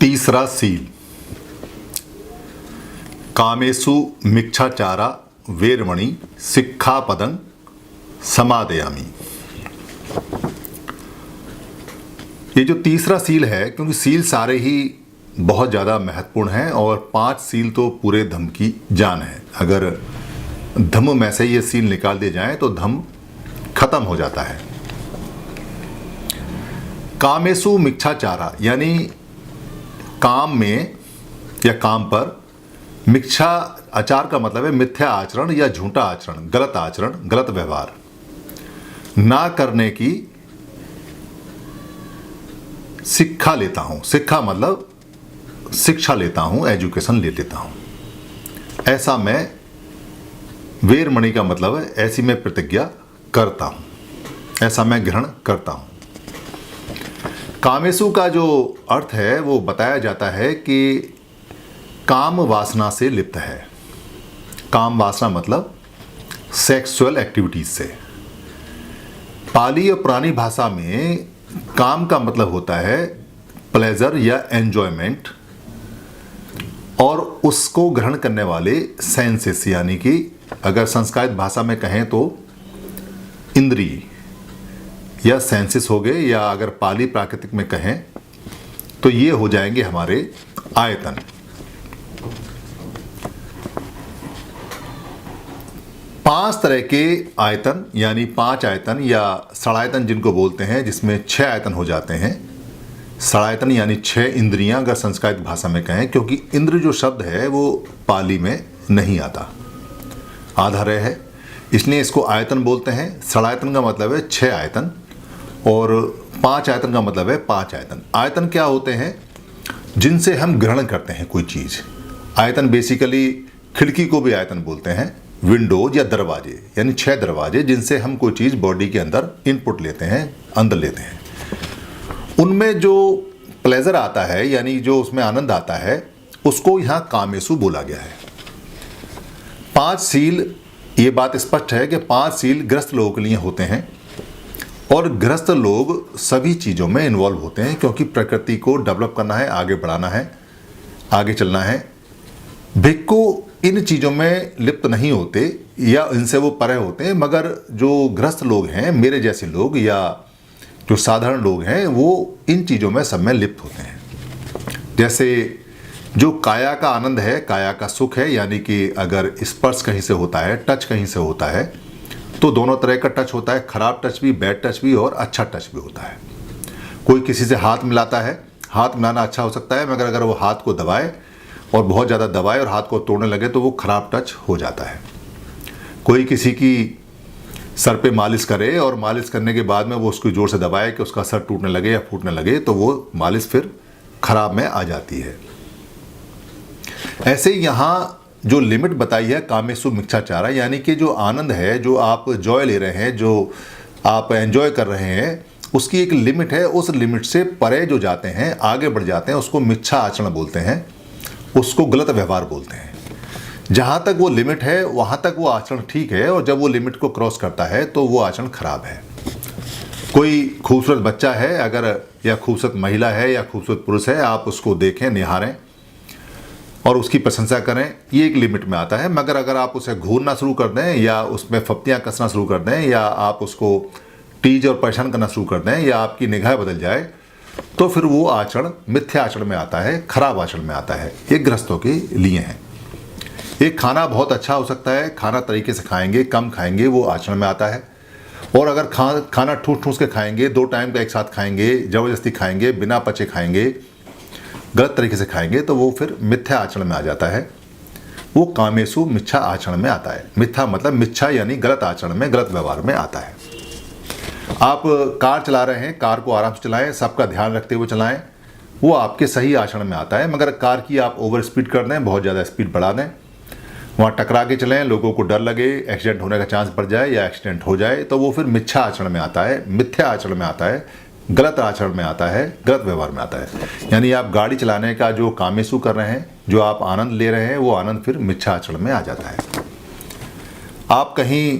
तीसरा सील, कामेषु मिच्छाचारा वेरमणि सिक्खापदं समादयामि। ये जो तीसरा सील है, क्योंकि सील सारे ही बहुत ज़्यादा महत्वपूर्ण हैं और 5 सील तो पूरे धम्म की जान है। अगर धम्म में से ये सील निकाल दिए जाएं तो धम्म खत्म हो जाता है। कामेषु मिच्छाचारा यानी काम में या काम पर, मिच्छा आचार का मतलब है मिथ्या आचरण या झूठा आचरण, गलत व्यवहार ना करने की शिक्षा लेता हूं। शिक्षा मतलब शिक्षा लेता हूं, एजुकेशन ले लेता हूं। ऐसा मैं, वेरमणि का मतलब है ऐसी मैं प्रतिज्ञा करता हूं, ऐसा मैं ग्रहण करता हूं। कामेषु का जो अर्थ है वो बताया जाता है कि काम वासना से लिप्त है। काम वासना मतलब सेक्सुअल एक्टिविटीज से। पाली और पुरानी भाषा में काम का मतलब होता है प्लेजर या एंजॉयमेंट, और उसको ग्रहण करने वाले सेंसेस, यानी कि अगर संस्कृत भाषा में कहें तो इंद्रिय या सेंसेस हो गए, या अगर पाली प्राकृतिक में कहें तो ये हो जाएंगे हमारे आयतन। पांच तरह के आयतन यानी 5 आयतन या षडायतन जिनको बोलते हैं, जिसमें 6 आयतन हो जाते हैं। षडायतन यानी 6 इंद्रियां अगर संस्कृत भाषा में कहें, क्योंकि इंद्र जो शब्द है वो पाली में नहीं आता, आधारय है, इसलिए इसको आयतन बोलते हैं। षडायतन का मतलब है 6 आयतन और 5 आयतन का मतलब है 5 आयतन। आयतन क्या होते हैं? जिनसे हम ग्रहण करते हैं कोई चीज़। आयतन बेसिकली खिड़की को भी आयतन बोलते हैं, विंडोज या दरवाजे, यानी 6 दरवाजे जिनसे हम कोई चीज़ बॉडी के अंदर इनपुट लेते हैं, अंदर लेते हैं। उनमें जो प्लेजर आता है यानी जो उसमें आनंद आता है, उसको यहाँ कामेषु बोला गया है। 5 सील, ये बात स्पष्ट है कि 5 सील गृहस्थ लोगों के लिए होते हैं, और गृहस्थ लोग सभी चीज़ों में इन्वॉल्व होते हैं, क्योंकि प्रकृति को डेवलप करना है, आगे बढ़ाना है, आगे चलना है। भिक्खु इन चीज़ों में लिप्त नहीं होते या इनसे वो परे होते हैं, मगर जो गृहस्थ लोग हैं, मेरे जैसे लोग या जो साधारण लोग हैं, वो इन चीज़ों में सब में लिप्त होते हैं। जैसे जो काया का आनंद है, काया का सुख है, यानी कि अगर स्पर्श कहीं से होता है, टच कहीं से होता है, तो दोनों तरह का टच होता है, खराब टच भी, बैड टच भी और अच्छा टच भी होता है। कोई किसी से हाथ मिलाता है, हाथ मिलाना अच्छा हो सकता है, मगर अगर वो हाथ को दबाए और बहुत ज़्यादा दबाए और हाथ को तोड़ने लगे तो वो खराब टच हो जाता है। कोई किसी की सर पे मालिश करे और मालिश करने के बाद में वो उसको ज़ोर से दबाए कि उसका सर टूटने लगे या फूटने लगे, तो वो मालिश फिर खराब में आ जाती है। ऐसे यहाँ जो लिमिट बताई है कामेषु मिच्छाचारा, यानी कि जो आनंद है, जो आप जॉय ले रहे हैं, जो आप एंजॉय कर रहे हैं, उसकी एक लिमिट है। उस लिमिट से परे जो जाते हैं, आगे बढ़ जाते हैं, उसको मिच्छा आचरण बोलते हैं, उसको गलत व्यवहार बोलते हैं। जहाँ तक वो लिमिट है वहाँ तक वो आचरण ठीक है, और जब वो लिमिट को क्रॉस करता है तो वो आचरण खराब है। कोई खूबसूरत बच्चा है अगर, या खूबसूरत महिला है या खूबसूरत पुरुष है, आप उसको देखें, निहारें और उसकी प्रशंसा करें, ये एक लिमिट में आता है। मगर अगर आप उसे घूरना शुरू कर दें या उसमें फप्तियाँ कसना शुरू कर दें, या आप उसको टीज और परेशान करना शुरू कर दें, या आपकी निगाह बदल जाए, तो फिर वो आचरण मिथ्या आचरण में आता है, खराब आचरण में आता है। ये गृहस्थों के लिए है। एक खाना बहुत अच्छा हो सकता है, खाना तरीके से खाएंगे, कम खाएंगे, वो आचरण में आता है। और अगर खाना ठूस ठूस के खाएंगे, 2 टाइम का एक साथ खाएंगे, ज़बरदस्ती खाएंगे, बिना पचे खाएंगे, गलत तरीके से खाएंगे, तो वो फिर मिथ्या आचरण में आ जाता है। वो कामेषु मिच्छा आचरण में आता है। मिथ्या मतलब मिच्छा यानी गलत आचरण में, गलत व्यवहार में आता है। आप कार चला रहे हैं, कार को आराम से चलाएं, सबका ध्यान रखते हुए चलाएं, वो आपके सही आचरण में आता है। मगर कार की आप ओवर स्पीड कर दें, बहुत ज़्यादा स्पीड बढ़ा दें, वहाँ टकरा के चलें, लोगों को डर लगे, एक्सीडेंट होने का चांस बढ़ जाए या एक्सीडेंट हो जाए, तो वो फिर मिथ्या आचरण में आता है, मिथ्या आचरण में आता है, गलत आचरण में आता है, गलत व्यवहार में आता है। यानी आप गाड़ी चलाने का जो कामेषु कर रहे हैं, जो आप आनंद ले रहे हैं, वो आनंद फिर मिथ्या आचरण में आ जाता है। आप कहीं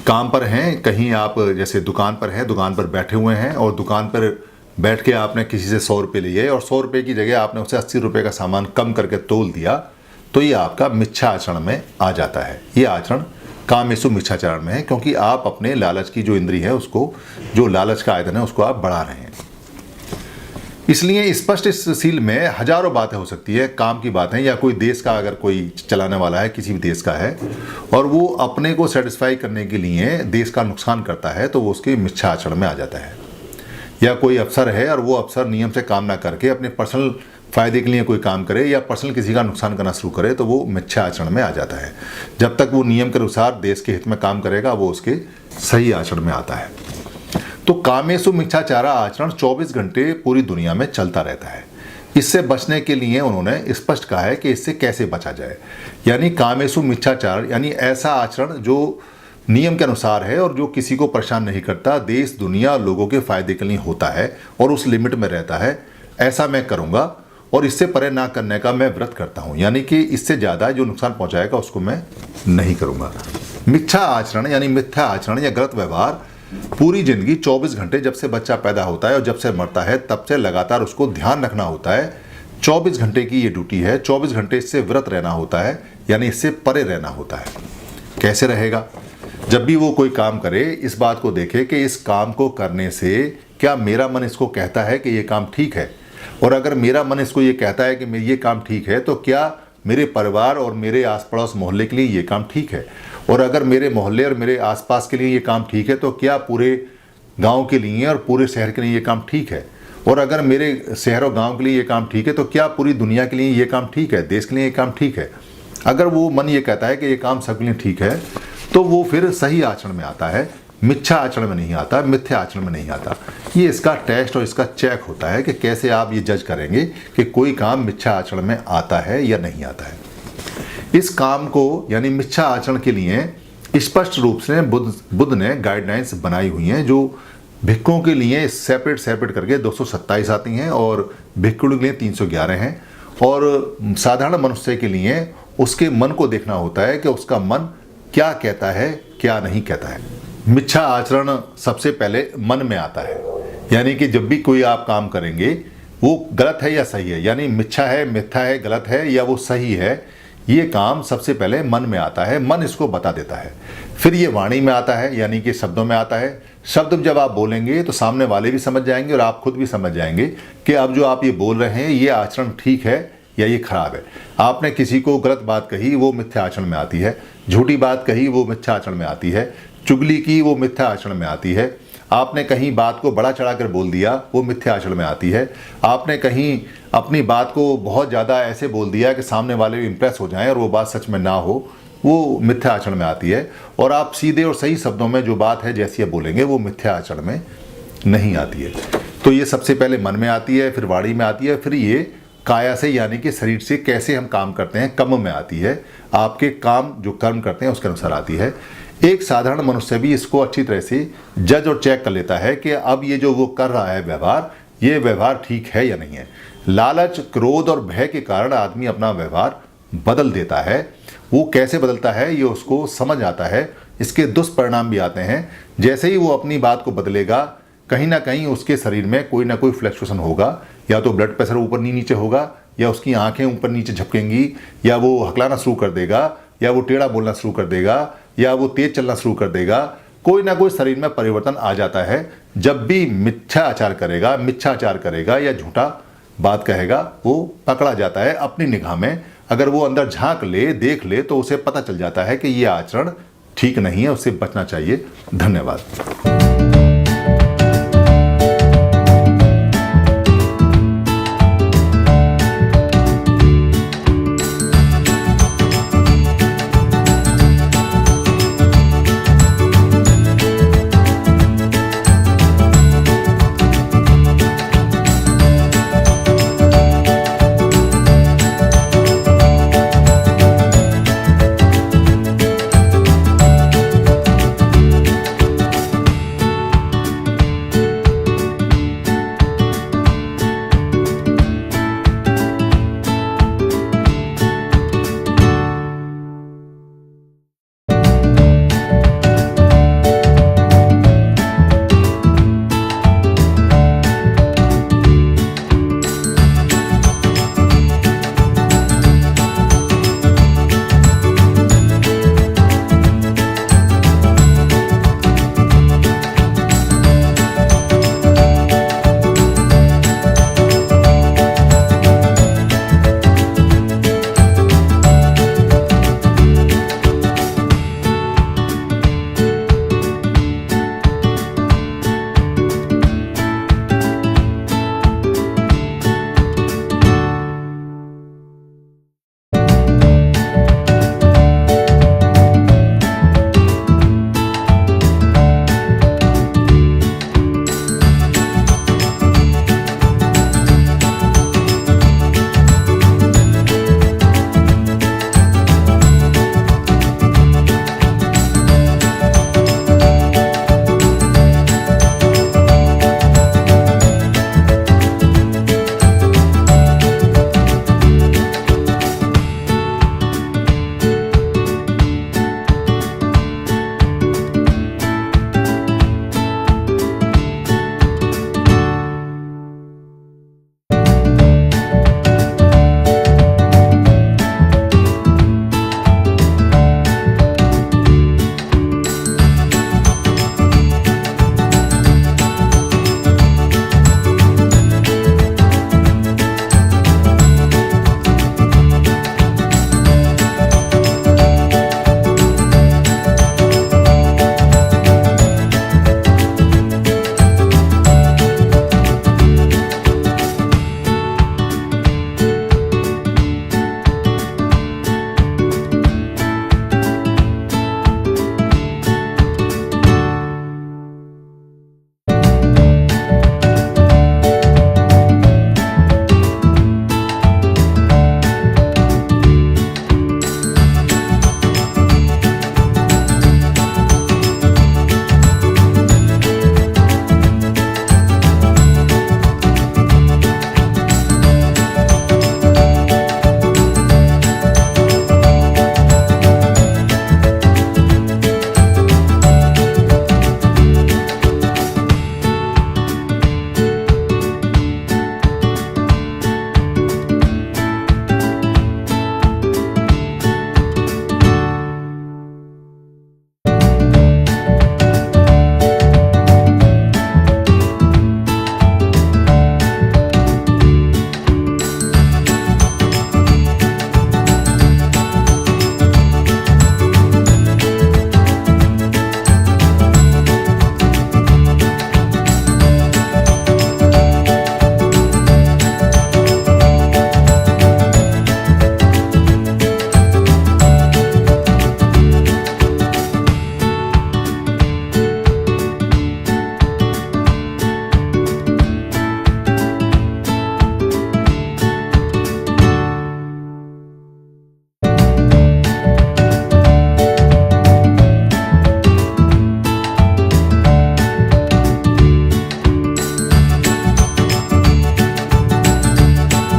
काम पर हैं, कहीं आप जैसे दुकान पर हैं, दुकान पर बैठे हुए हैं और दुकान पर बैठ के आपने किसी से 100 रुपये लिए और 100 रुपये की जगह आपने उसे 80 रुपये का सामान कम करके तोल दिया, तो ये आपका मिथ्या आचरण में आ जाता है। ये आचरण कामेषु मिथ्याचरण में है, क्योंकि आप अपने लालच की जो इंद्री है उसको, जो लालच का आयतन है उसको आप बढ़ा रहे हैं। इसलिए स्पष्ट इस सील में हजारों बातें हो सकती है, काम की बातें, या कोई देश का अगर कोई चलाने वाला है, किसी भी देश का है, और वो अपने को सेटिस्फाई करने के लिए देश का नुकसान करता है, तो वो उसके मिथ्या आचरण में आ जाता है। या कोई अफसर है और वो अफसर नियम से काम ना करके अपने पर्सनल फायदे के लिए कोई काम करे या पर्सनल किसी का नुकसान करना शुरू करे, तो वो मिथ्या आचरण में आ जाता है। जब तक वो नियम के अनुसार देश के हित में काम करेगा, वो उसके सही आचरण में आता है। तो कामेषु मिथ्याचारा आचरण 24 घंटे पूरी दुनिया में चलता रहता है। इससे बचने के लिए उन्होंने स्पष्ट कहा है कि इससे कैसे बचा जाए। यानी कामेषु मिथ्याचार यानी ऐसा आचरण जो नियम के अनुसार है और जो किसी को परेशान नहीं करता, देश दुनिया लोगों के फायदे के लिए होता है और उस लिमिट में रहता है, ऐसा मैं करूँगा और इससे परे ना करने का मैं व्रत करता हूँ। यानी कि इससे ज़्यादा जो नुकसान पहुँचाएगा उसको मैं नहीं करूँगा। मिथ्या आचरण यानी मिथ्या आचरण या गलत व्यवहार पूरी जिंदगी 24 घंटे, जब से बच्चा पैदा होता है और जब से मरता है, तब से लगातार उसको ध्यान रखना होता है। 24 घंटे की ये ड्यूटी है, 24 घंटे इससे व्रत रहना होता है, यानी इससे परे रहना होता है। कैसे रहेगा? जब भी वो कोई काम करे, इस बात को देखे कि इस काम को करने से क्या मेरा मन इसको कहता है कि ये काम ठीक है, और अगर मेरा मन इसको ये कहता है कि ये काम ठीक है, तो क्या मेरे परिवार और मेरे आस पड़ोस मोहल्ले के लिए ये काम ठीक है, और अगर मेरे मोहल्ले और मेरे आसपास के लिए ये काम ठीक है, तो क्या पूरे गांव के लिए और पूरे शहर के लिए ये काम ठीक है, और अगर मेरे शहर और गांव के लिए ये काम ठीक है, तो क्या पूरी दुनिया के लिए ये काम ठीक है, देश के लिए ये काम ठीक है। अगर वो मन ये कहता है कि ये काम सबके लिए ठीक है, तो वो फिर सही आचरण में आता है, मिथ्या आचरण में नहीं आता, मिथ्या आचरण में नहीं आता। ये इसका टेस्ट और इसका चेक होता है कि कैसे आप ये जज करेंगे कि कोई काम मिथ्या आचरण में आता है या नहीं आता है। इस काम को यानी मिथ्या आचरण के लिए स्पष्ट रूप से बुद्ध ने गाइडलाइंस बनाई हुई हैं, जो भिक्षुओं के लिए सेपरेट करके 227 आती हैं और भिक्षुओं के लिए 311 हैं, और साधारण मनुष्य के लिए उसके मन को देखना होता है कि उसका मन क्या कहता है, क्या नहीं कहता है। मिथ्या आचरण सबसे पहले मन में आता है, यानी कि जब भी कोई आप काम करेंगे वो गलत है या सही है, यानी मिथ्या है, मिथ्या है, गलत है या वो सही है, ये काम सबसे पहले मन में आता है, मन इसको बता देता है। फिर ये वाणी में आता है, यानी कि शब्दों में आता है। शब्द जब आप बोलेंगे तो सामने वाले भी समझ जाएंगे और आप खुद भी समझ जाएंगे कि अब जो आप ये बोल रहे हैं ये आचरण ठीक है या ये खराब है। आपने किसी को गलत बात कही, वो मिथ्या आचरण में आती है। झूठी बात कही, वो मिथ्या आचरण में आती है। चुगली की, वो मिथ्या आचरण में आती है। आपने कहीं बात को बड़ा चढ़ाकर बोल दिया, वो मिथ्या आचरण में आती है। आपने कहीं अपनी बात को बहुत ज़्यादा ऐसे बोल दिया कि सामने वाले भी इंप्रेस हो जाएं और वो बात सच में ना हो, वो मिथ्या आचरण में आती है। और आप सीधे और सही शब्दों में जो बात है जैसी आप बोलेंगे, वो मिथ्या आचरण में नहीं आती है। तो ये सबसे पहले मन में आती है, फिर वाणी में आती है, फिर ये काया से यानी कि शरीर से कैसे हम काम करते हैं, कर्म में आती है। आपके काम जो कर्म करते हैं उसके अनुसार आती है। एक साधारण मनुष्य भी इसको अच्छी तरह से जज और चेक कर लेता है कि अब ये जो वो कर रहा है व्यवहार, ये व्यवहार ठीक है या नहीं है। लालच, क्रोध और भय के कारण आदमी अपना व्यवहार बदल देता है। वो कैसे बदलता है ये उसको समझ आता है। इसके दुष्परिणाम भी आते हैं। जैसे ही वो अपनी बात को बदलेगा, कहीं ना कहीं उसके शरीर में कोई ना कोई फ्लक्चुएशन होगा, या तो ब्लड प्रेशर ऊपर नीचे होगा, या उसकी आंखें ऊपर नीचे झपकेंगी, या वो हकलाना शुरू कर देगा, या वो टेढ़ा बोलना शुरू कर देगा, या वो तेज चलना शुरू कर देगा। कोई ना कोई शरीर में परिवर्तन आ जाता है जब भी मिथ्याचार करेगा या झूठा बात कहेगा। वो पकड़ा जाता है अपनी निगाह में। अगर वो अंदर झांक ले, देख ले, तो उसे पता चल जाता है कि ये आचरण ठीक नहीं है, उससे बचना चाहिए। धन्यवाद।